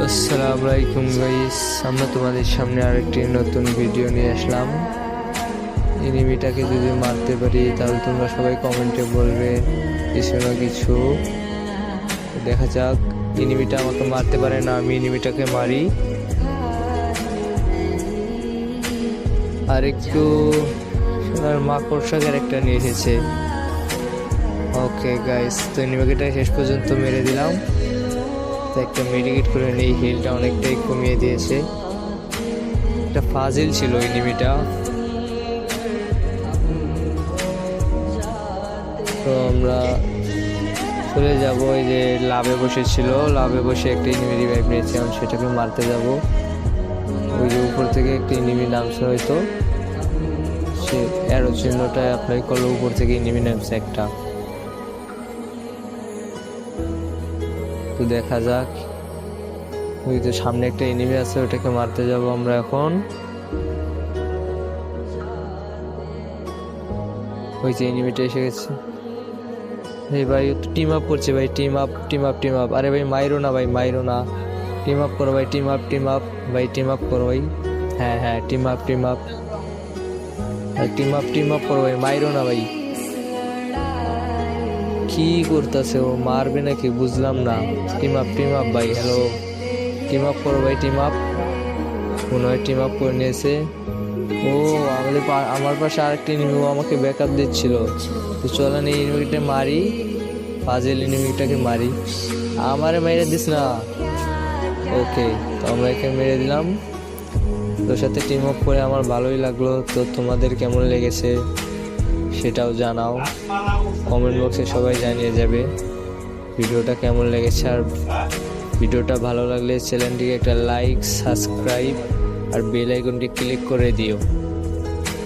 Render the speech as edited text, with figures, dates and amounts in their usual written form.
আসসালামু আলাইকুম গাইস, আমরা তোমাদের সামনে আরেকটি নতুন ভিডিও নিয়ে আসলাম। এনিমিটাকে যদি মারতে পারি তাহলে তোমরা সবাই কমেন্টে বলবে কিছু না কিছু। দেখা যাক, এনিমিটা আমাকে মারতে পারে না, আমি এনিমিটাকে মারি। আর একটু মাকড়সা ক্যারেক্টার নিয়ে এসেছে। ওকে গাইস, তো এনিমিটাকে শেষ পর্যন্ত মেরে দিলাম। একটা মেডিকেট করে নেই, হিলটা অনেকটাই কমিয়ে দিয়েছে। একটা ফাজিল ছিল এনিমিটা। তো আমরা চলে যাব, এই যে লাভে বসেছিল, লাভে বসে একটা এনিমি রিভাইভ নিয়েছে, আমি সেটাকে মারতে যাব। ওই যে উপর থেকে একটা এনিমি নামছে, হয়তো সে অ্যারো চিহ্নটা অ্যাপ্লাই করলো, উপর থেকে এনিমি নামছে একটা। তো দেখা যাক, ওই তো সামনে একটা এনিমি আছে, ওটাকে মারতে যাব আমরা এখন। ওই যে এনিমিটা এসে গেছে। এই ভাই তো টিম আপ করছে ভাই, team up team up team up. আরে ভাই মাইরো না ভাই, মাইরো না, টিম আপ করো ভাই, টিম আপ টিম আপ ভাই, টিম আপ করো ভাই। হ্যাঁ হ্যাঁ, team up team up, team up team up করো ভাই, মাইরো না ভাই। কি করতেছে ও, মারবে নাকি বুঝলাম না। টিম আপ ভাই, হ্যালো, টিম আপ করো ভাই, টিম আপ। মনে হয় টিম আপ করে নিয়েছে। ও আমার পাশে আরেকটা এনিমি, ও আমাকে ব্যাকআপ দিচ্ছিল। তো চলেন এই এনিমিটা মারি, ফাজিল এনিমিটাকে মারি। আমারে মেরে দিস না। ওকে, তো আমরা একে মেরে দিলাম। তোর সাথে টিম আপ করে আমার ভালোই লাগলো। তো তোমাদের কেমন লেগেছে সেটাও জানাও, কমেন্ট বক্সে সবাই জানিয়ে যাবে ভিডিওটা কেমন লেগেছে। আর ভিডিওটা ভালো লাগলে চ্যানেলটিকে একটা লাইক, সাবস্ক্রাইব আর বেল আইকনটি ক্লিক করে দিও।